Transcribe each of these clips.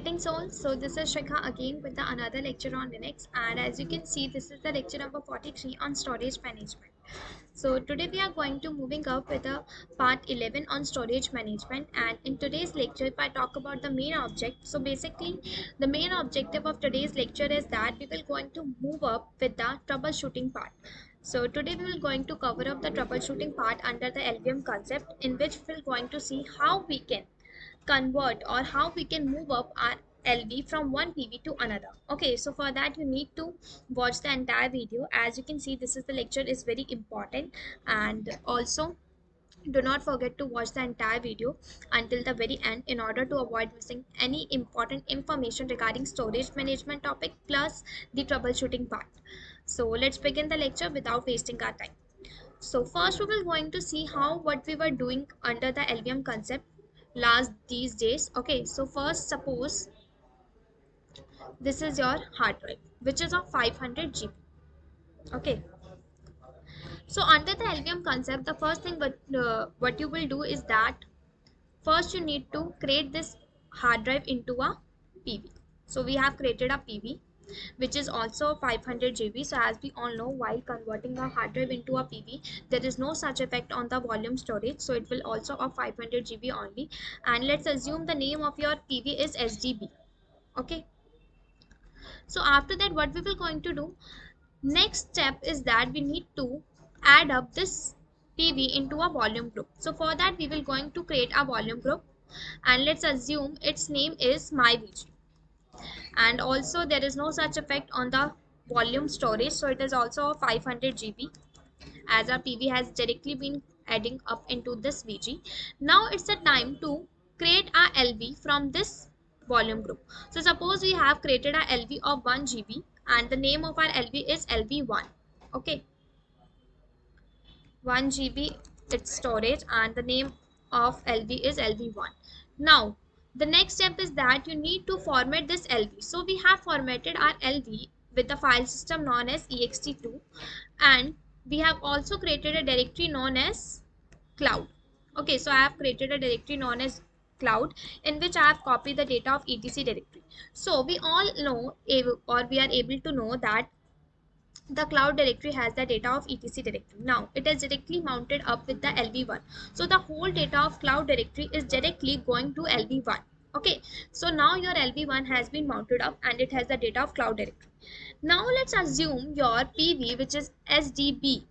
Greetings all. So this is Shikha again with another lecture on Linux, and as you can see this is the lecture number 43 on storage management. So today we are going to moving up with a part 11 on storage management, and in today's lecture if I talk about the main object, so basically the main objective of today's lecture is that we will going to move up with the troubleshooting part. So today we will going to cover up the troubleshooting part under the LVM concept, in which we will going to see how we can convert or how we can move up our LV from one PV to another. Okay, so for that you need to watch the entire video. As you can see, this is the lecture is very important, and also do not forget to watch the entire video until the very end in order to avoid missing any important information regarding storage management topic plus the troubleshooting part. So let's begin the lecture without wasting our time. So first we will going to see how what we were doing under the LVM concept last these days. Okay, so first suppose this is your hard drive which is of 500 GB. Okay, so under the LVM concept, the first thing what you will do is that first you need to create this hard drive into a PV. So we have created a PV which is also 500 GB. So as we all know, while converting a hard drive into a PV, there is no such effect on the volume storage, so it will also of 500 GB only. And let's assume the name of your PV is SDB. Okay, so after that what we will going to do, next step is that we need to add up this PV into a volume group. So for that we will going to create a volume group, and let's assume its name is myVG, and also there is no such effect on the volume storage, so it is also 500 GB as our PV has directly been adding up into this VG. Now it's the time to create a LV from this volume group. So suppose we have created a LV of 1 GB and the name of our LV is LV1. Okay, 1 GB its storage and the name of LV is LV1. Now the next step is that you need to format this LV. So we have formatted our LV with the file system known as ext2, and we have also created a directory known as cloud. Okay, so I have created a directory known as cloud in which I have copied the data of etc directory. So we all know or we are able to know that the cloud directory has the data of etc directory. Now it is directly mounted up with the LV1, so the whole data of cloud directory is directly going to LV1. Okay, so now your LV1 has been mounted up and it has the data of cloud directory. Now let's assume your PV, which is SDB,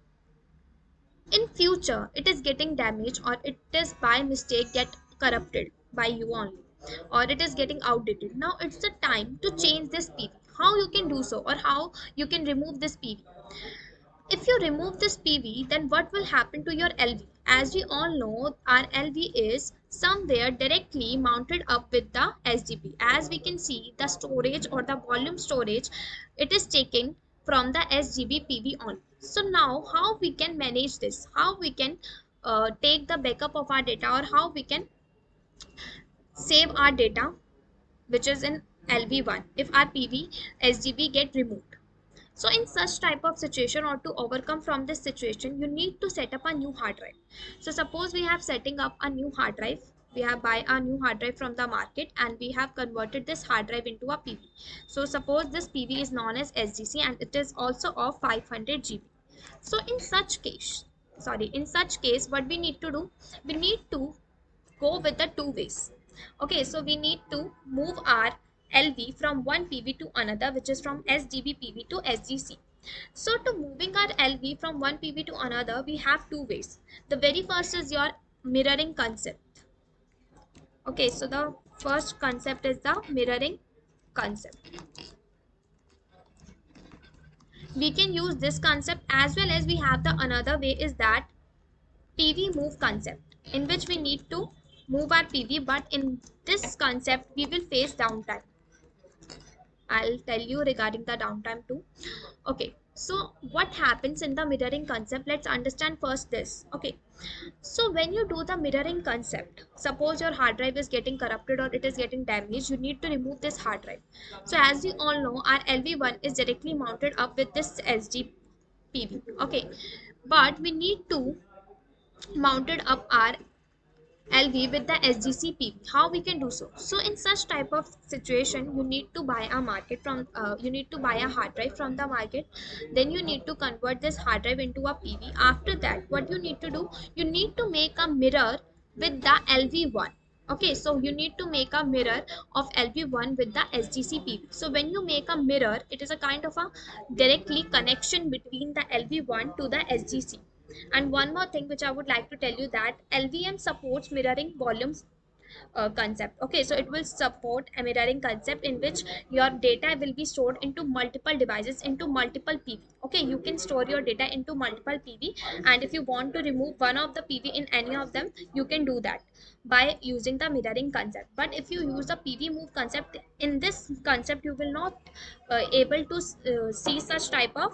in future it is getting damaged or it is by mistake get corrupted by you only, or it is getting outdated. Now it's the time to change this PV. How you can do so, or how you can remove this PV? If you remove this PV, then what will happen to your LV? As we all know, our LV is somewhere directly mounted up with the SDB. As we can see, the storage or the volume storage, it is taken from the SGB PV only. So now how we can manage this? How we can take the backup of our data, or how we can save our data which is in LV1 if our PV SGB get removed? So in such type of situation, or to overcome from this situation, you need to set up a new hard drive. So suppose we have setting up a new hard drive. We have buy a new hard drive from the market and we have converted this hard drive into a PV. So suppose this PV is known as SDC and it is also of 500 GB. So in such case, what we need to do? We need to go with the two ways. Okay, so we need to move our LV from one PV to another, which is from SDB PV to SGC. So to moving our LV from one PV to another, we have two ways. The very first is your mirroring concept. Okay, so the first concept is the mirroring concept. We can use this concept, as well as we have the another way is that PV move concept, in which we need to move our PV, but in this concept we will face downtime. I'll tell you regarding the downtime too. Okay, so what happens in the mirroring concept? Let's understand first this. Okay, so when you do the mirroring concept, suppose your hard drive is getting corrupted or it is getting damaged, you need to remove this hard drive. So as we all know, our LV1 is directly mounted up with this SD PV. Okay, but we need to mounted up our LV with the SGC PV. How we can do so? So in such type of situation, you need to buy a market from you need to buy a hard drive from the market. Then you need to convert this hard drive into a PV. After that, what you need to do? You need to make a mirror with the LV1. Okay, so you need to make a mirror of LV1 with the SGC PV. So when you make a mirror, it is a kind of a directly connection between the LV1 to the SGC. And one more thing which I would like to tell you, that LVM supports mirroring volumes concept. Okay, so it will support a mirroring concept in which your data will be stored into multiple devices, into multiple PV. Okay, you can store your data into multiple PV, and if you want to remove one of the PV in any of them, you can do that by using the mirroring concept. But if you use the PV move concept, in this concept you will not able to see such type of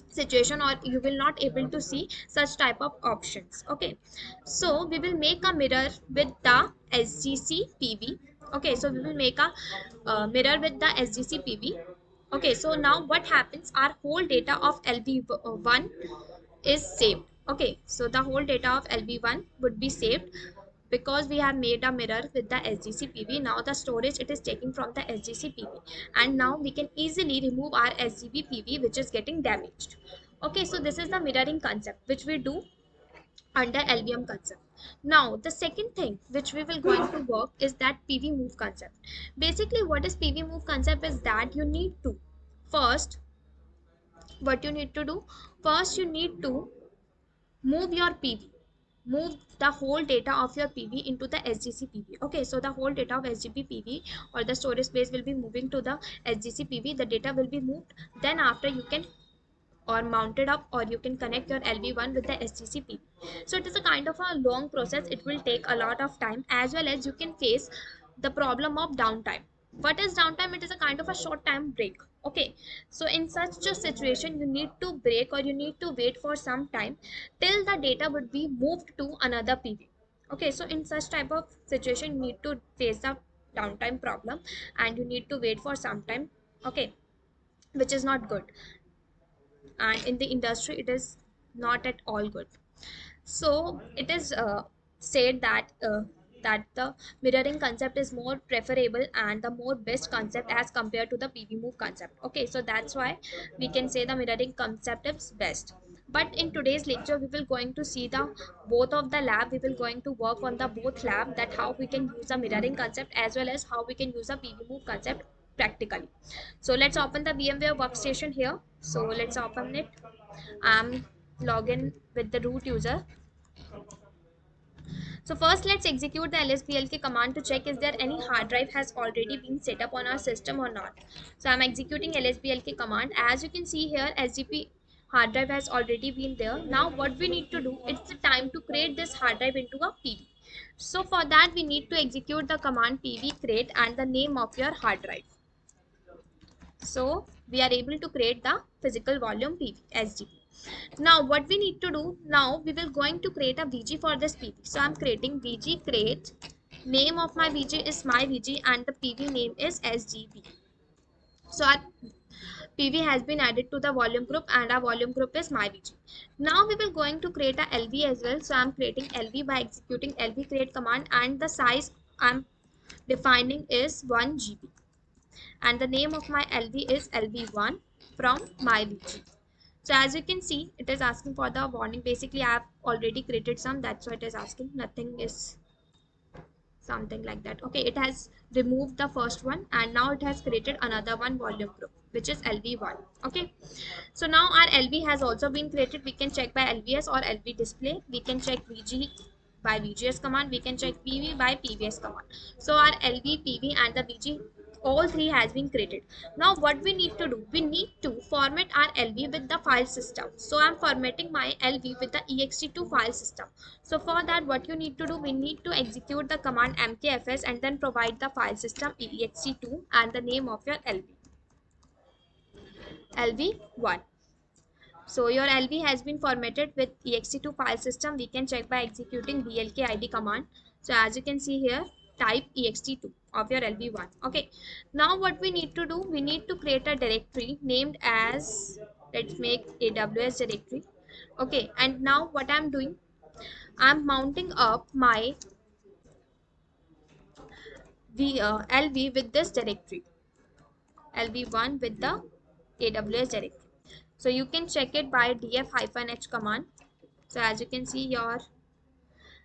situation, or you will not able to see such type of options. Okay, so we will make a mirror with the SGC PV. Okay, so we will make a mirror with the SGC PV. Okay, so now what happens, our whole data of LV1 is saved. Okay, so the whole data of LV1 would be saved because we have made a mirror with the SGC PV. Now the storage it is taking from the SGC PV, and now we can easily remove our SGB PV which is getting damaged. Okay, so this is the mirroring concept which we do under LVM concept. Now the second thing which we will going to work is that PV move concept. Basically, what is PV move concept is that you need to first, what you need to do, first you need to move your PV, move the whole data of your PV into the SGC PV. Okay, so the whole data of SGP PV or the storage space will be moving to the SGC PV. The data will be moved. Then after you can or mounted up, or you can connect your LV1 with the SGC PV. So it is a kind of a long process. It will take a lot of time, as well as you can face the problem of downtime. What is downtime? It is a kind of a short time break. Okay, so in such a situation, you need to break, or you need to wait for some time till the data would be moved to another PV. Okay, so in such type of situation, you need to face the downtime problem, and you need to wait for some time. Okay, which is not good, and in the industry it is not at all good. So it is said that that the mirroring concept is more preferable and the more best concept as compared to the PV move concept. Okay, so that's why we can say the mirroring concept is best. But in today's lecture we will going to see the both of the lab. We will going to work on the both lab, that how we can use a mirroring concept as well as how we can use a PV move concept practically. So let's open the VMware workstation here. So let's open it. I'm login with the root user. So first let's execute the lsblk command to check is there any hard drive has already been set up on our system or not. So I'm executing lsblk command. As you can see here, sgp hard drive has already been there. Now what we need to do, it's the time to create this hard drive into a PV. So for that we need to execute the command pv create and the name of your hard drive. So we are able to create the physical volume PV SGP. Now what we need to do, now we will going to create a VG for this PV. So I'm creating VG create. Name of my VG is my VG and the PV name is SGB. So our PV has been added to the volume group and our volume group is my VG. Now we will going to create a LV as well. So I'm creating LV by executing LV create command, and the size I'm defining is 1 GB. And the name of my LV is LV1 from my VG. So as you can see, it is asking for the warning. Basically I have already created some, that's why it is asking. Nothing is something like that. Okay, it has removed the first one and now it has created another one volume group which is LV1. Okay, so now our LV has also been created. We can check by LVS or LV display. We can check VG by VGS command. We can check PV by PVS command. So our LV, PV and the VG, all three has been created. Now what we need to do, we need to format our LV with the file system. So I'm formatting my LV with the ext2 file system. So for that what you need to do, we need to execute the command mkfs and then provide the file system ext2 and the name of your LV1. So your LV has been formatted with ext2 file system. We can check by executing blkid command. So as you can see here, type ext2 of your LV1. Okay, now what we need to do, we need to create a directory named as, let's make AWS directory. Okay, and now what I'm doing, I'm mounting up my LV with this directory, LV1 with the AWS directory. So you can check it by df-h command. So as you can see, your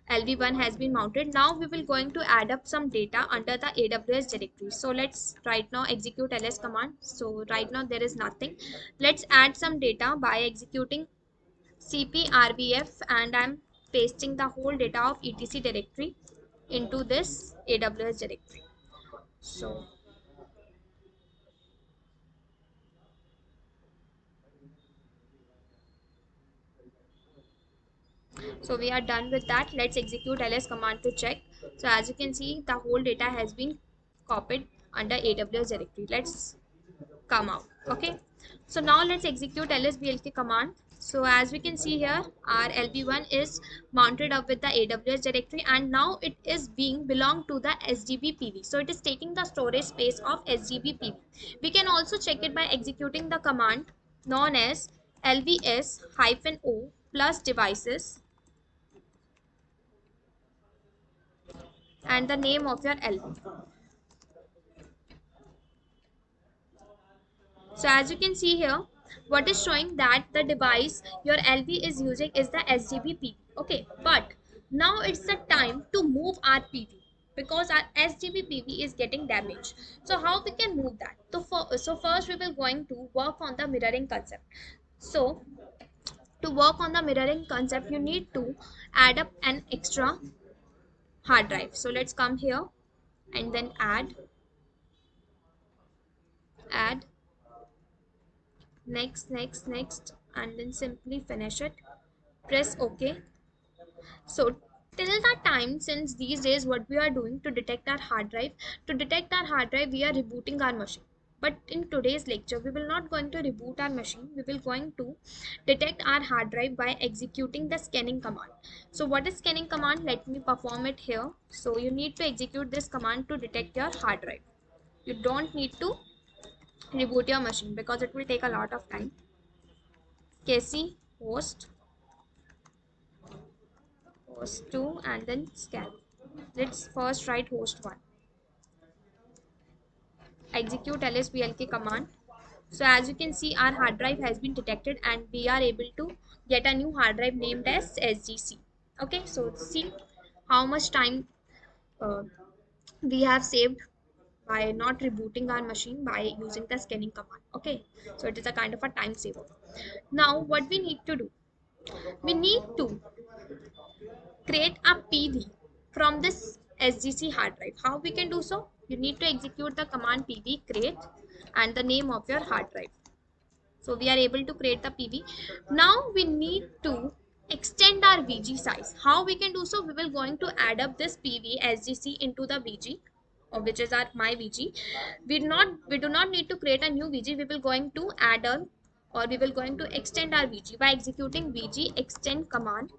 LV1 has been mounted. Now we will going to add up some data under the AWS directory. So let's right now execute ls command. So right now there is nothing. Let's add some data by executing cprbf, and I'm pasting the whole data of etc directory into this AWS directory. So we are done with that. Let's execute ls command to check. So as you can see, the whole data has been copied under AWS directory. Let's come out. Okay, so now let's execute lsblk command. So as we can see here, our lv1 is mounted up with the AWS directory, and now it is being belong to the sdb pv. So it is taking the storage space of sdb pv. We can also check it by executing the command known as lvs-o plus devices and the name of your lv. So as you can see here, what is showing that the device your LV is using is the SGB PV. Okay, but now it's the time to move our PV because our SGB PV is getting damaged. So how we can move that? So first we will going to work on the mirroring concept. So to work on the mirroring concept, you need to add up an extra hard drive. So let's come here and then add, next, and then simply finish it. Press OK. So till that time, since these days what we are doing to detect our hard drive, we are rebooting our machine. But in today's lecture, we will not going to reboot our machine. We will going to detect our hard drive by executing the scanning command. So what is scanning command? Let me perform it here. So you need to execute this command to detect your hard drive. You don't need to reboot your machine because it will take a lot of time. Casey host 2 and then scan. Let's first write host 1. Execute lsblk command. So as you can see, our hard drive has been detected and we are able to get a new hard drive named as sgc. Okay, so see how much time uh, we have saved by not rebooting our machine by using the scanning command. Okay, so it is a kind of a time saver. Now what we need to do, we need to create a PV from this SGC hard drive. How we can do so? You need to execute the command PV create and the name of your hard drive. So we are able to create the PV. Now we need to extend our VG size. How we can do so? We will going to add up this PV SGC into the VG, or which is our my VG. We do not need to create a new VG. We will going to add on, or we will going to extend our VG by executing VG extend command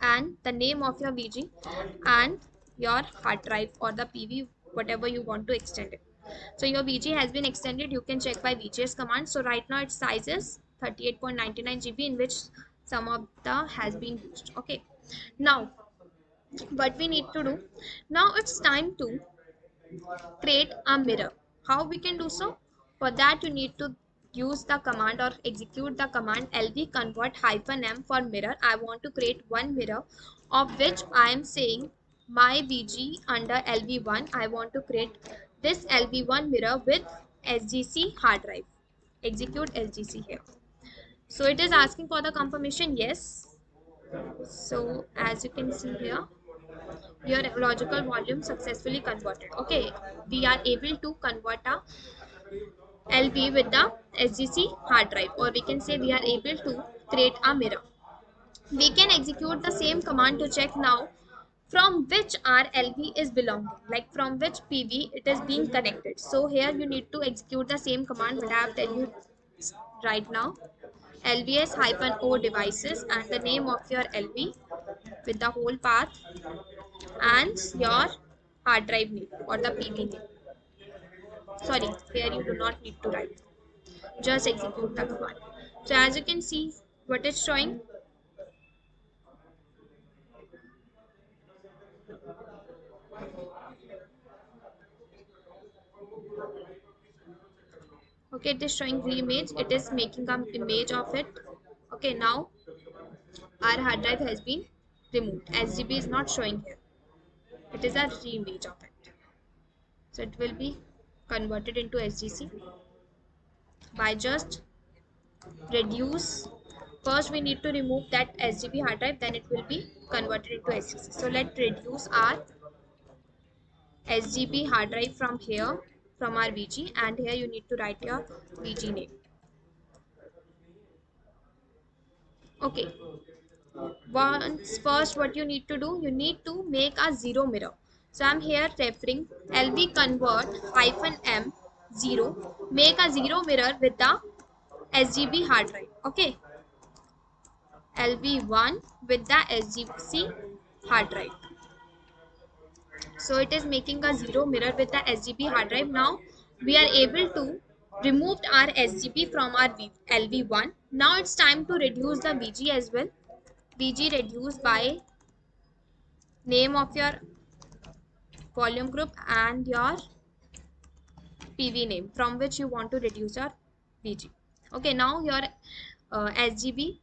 and the name of your VG and your hard drive or the PV, whatever you want to extend it. So your VG has been extended. You can check by VGS command. So right now its size is 38.99 GB, in which some of the has been used. Okay. Now what we need to do, now it's time to create a mirror. How we can do so? For that you need to use the command or execute the command lv convert -m for mirror. I want to create one mirror of which I am saying my vg under lv1. I want to create this lv1 mirror with sgc hard drive. Execute sgc here. So it is asking for the confirmation yes. So as you can see here, your logical volume successfully converted. Okay, we are able to convert a LV with the SGC hard drive, or we can say we are able to create a mirror. We can execute the same command to check now from which our LV is belonging, like from which PV it is being connected. So here you need to execute the same command that I have tell you right now. LVS-O devices and the name of your LV with the whole path and your hard drive name or the PV name. Sorry, here you do not need to write. Just execute the command. So as you can see, what is showing? Okay, it is showing reimage. It is making an image of it. Okay, now our hard drive has been removed. SGB is not showing here. It is a reimage of it. So it will be converted into SGC by just reduce. First we need to remove that SGB hard drive, then it will be converted into SGC. So let's reduce our SGB hard drive from here, from our VG, and here you need to write your VG name. Okay, once first what you need to do, you need to make a zero mirror. So I'm here referring LV convert -m 0, make a zero mirror with the SGB hard drive. Okay, LV1 with the SGC hard drive. So it is making a zero mirror with the SGB hard drive. Now we are able to remove our SGB from our LV1. Now it's time to reduce the VG as well. VG reduced by name of your volume group and your PV name from which you want to reduce your VG. Okay, now your SGB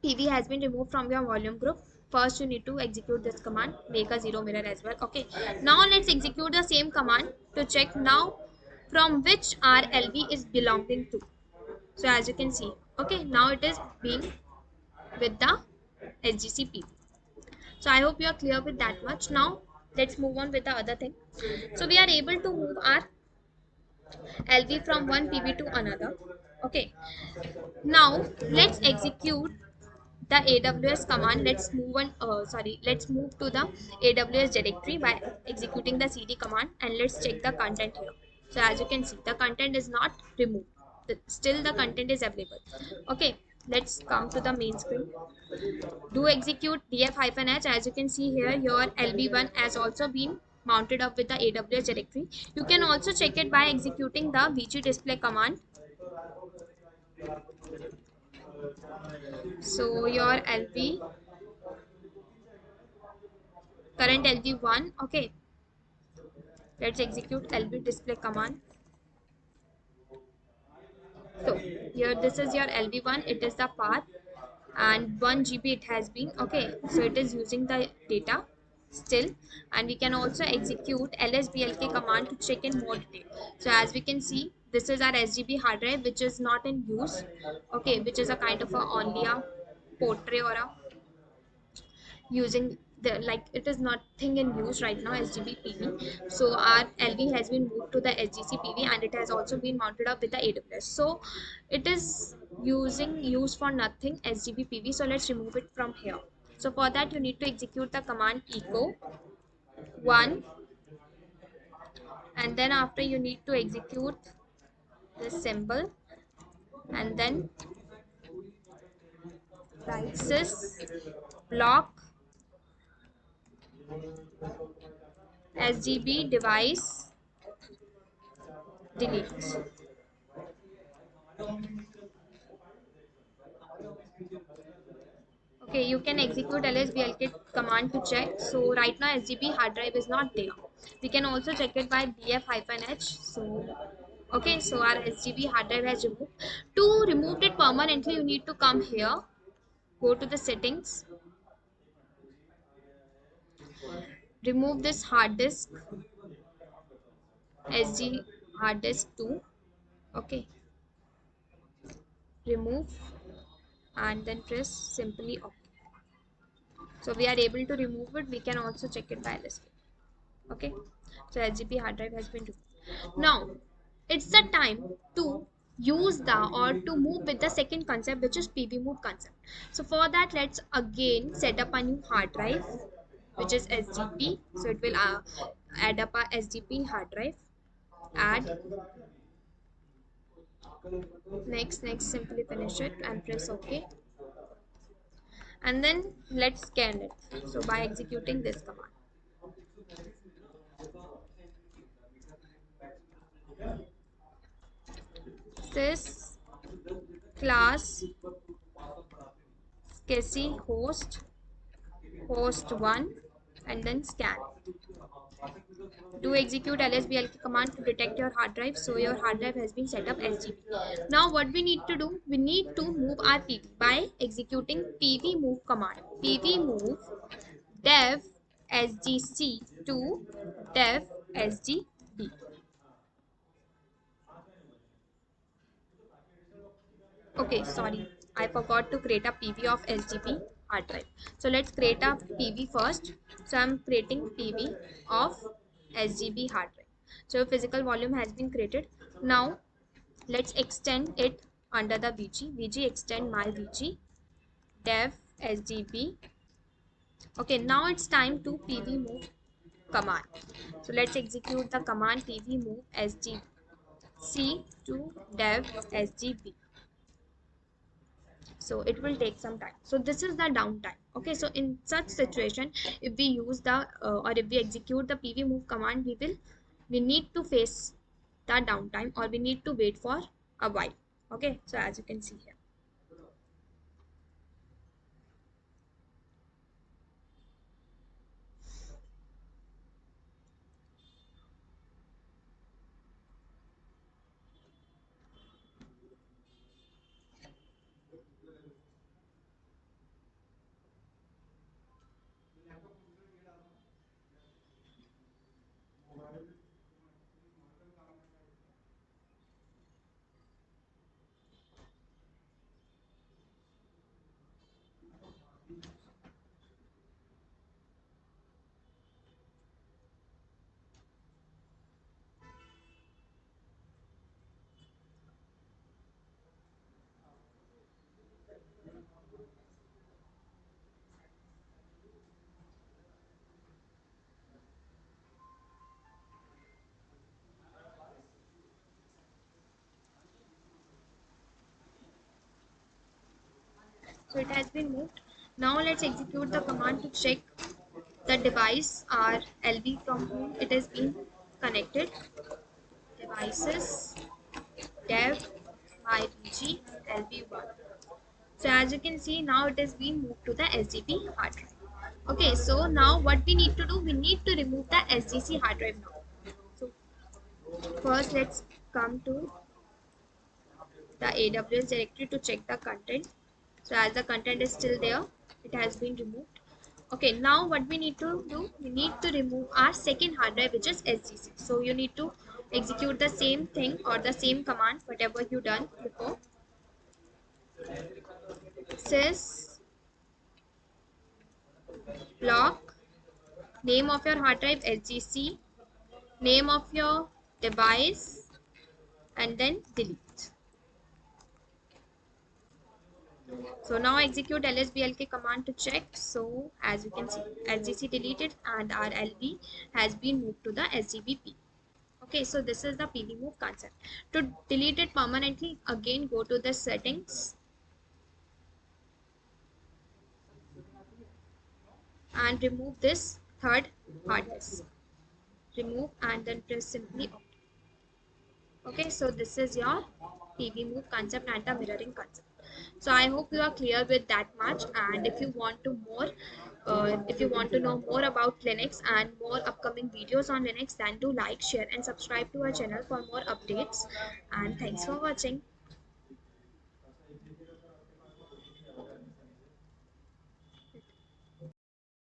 PV has been removed from your volume group. First you need to execute this command, make a zero mirror as well. Okay, now let's execute the same command to check now from which our LV is belonging to. So as you can see, okay, now it is being with the SGC PV. So I hope you are clear with that much. Now let's move on with the other thing. So we are able to move our LV from one PV to another. Okay, now let's execute the AWS command. Let's move on. Let's move to the AWS directory by executing the cd command, and let's check the content here. So as you can see, the content is not removed. Still the content is available. Okay, let's come to the main screen. Do execute df-h. As you can see here, your LB1 has also been mounted up with the AWS directory. You can also check it by executing the vg display command. So your LV, current LV1, okay. Let's execute LV display command. So here this is your LV1, it is the path, and 1 GB it has been, okay. So it is using the data still, and we can also execute lsblk command to check in more detail. So as we can see, this is our SGB hard drive which is not in use, okay, which is a kind of a only a portrait or a using the, like, it is nothing in use right now, SGB PV. So our LV has been moved to the SGC PV, and it has also been mounted up with the AWS. So it is used for nothing, SGB PV. So let's remove it from here. So for that you need to execute the command echo 1, and then after you need to execute this symbol, and then write sys block SGB device delete. Okay, you can execute lsblk command to check. So right now SGB hard drive is not there. We can also check it by df-h. So okay, so our SGB hard drive has removed. To remove it permanently, you need to come here, go to the settings, remove this hard disk, SG hard disk 2. Okay, remove, and then press simply OK. So we are able to remove it. We can also check it by this way. Okay, so SGP hard drive has been removed. Now it's the time to use the, or to move with the second concept, which is PV move concept. So for that, let's again set up a new hard drive, which is SGP. So it will add up a SGP hard drive, add, next, simply finish it and press OK, and then let's scan it. So by executing this command, sys class SCSI host 1, and then scan. Do execute lsblk command to detect your hard drive. So your hard drive has been set up sgb. Now what we need to do, we need to move our pv by executing pv move command. Pv move dev sgc to dev sgb. Okay, sorry, I forgot to create a pv of sgb hard drive. So let's create a pv first. So I'm creating pv of sgb hard drive. So physical volume has been created. Now let's extend it under the vg extend my vg dev sgb. Okay, now it's time to pv move command. So let's execute the command pv move sgc to dev sgb. So it will take some time. So this is the downtime. Okay, so in such situation, if we use the or if we execute the pv move command, we need to face the downtime, or we need to wait for a while. Okay, so as you can see here. So it has been moved. Now let's execute the command to check the device or LV from whom it has been connected. Devices dev my vg lv1. So as you can see, now it has been moved to the sgb hard drive. Okay, so now what we need to do, we need to remove the sgc hard drive now. So first let's come to the AWS directory to check the content. So as the content is still there, it has been removed. Okay, now what we need to do, we need to remove our second hard drive, which is SGC. So you need to execute the same thing or the same command, whatever you done before. Sys block name of your hard drive SGC, name of your device, and then delete. So now execute lsblk command to check. So as you can see, SGC deleted and our LV has been moved to the SGBP. Okay, so this is the PV move concept. To delete it permanently, again go to the settings and remove this third hard disk. Remove and then press simply OK. Okay, so this is your PV move concept and the mirroring concept. So I hope you are clear with that much. And if you want to if you want to know more about Linux and more upcoming videos on Linux, then do like, share, and subscribe to our channel for more updates. And thanks for watching.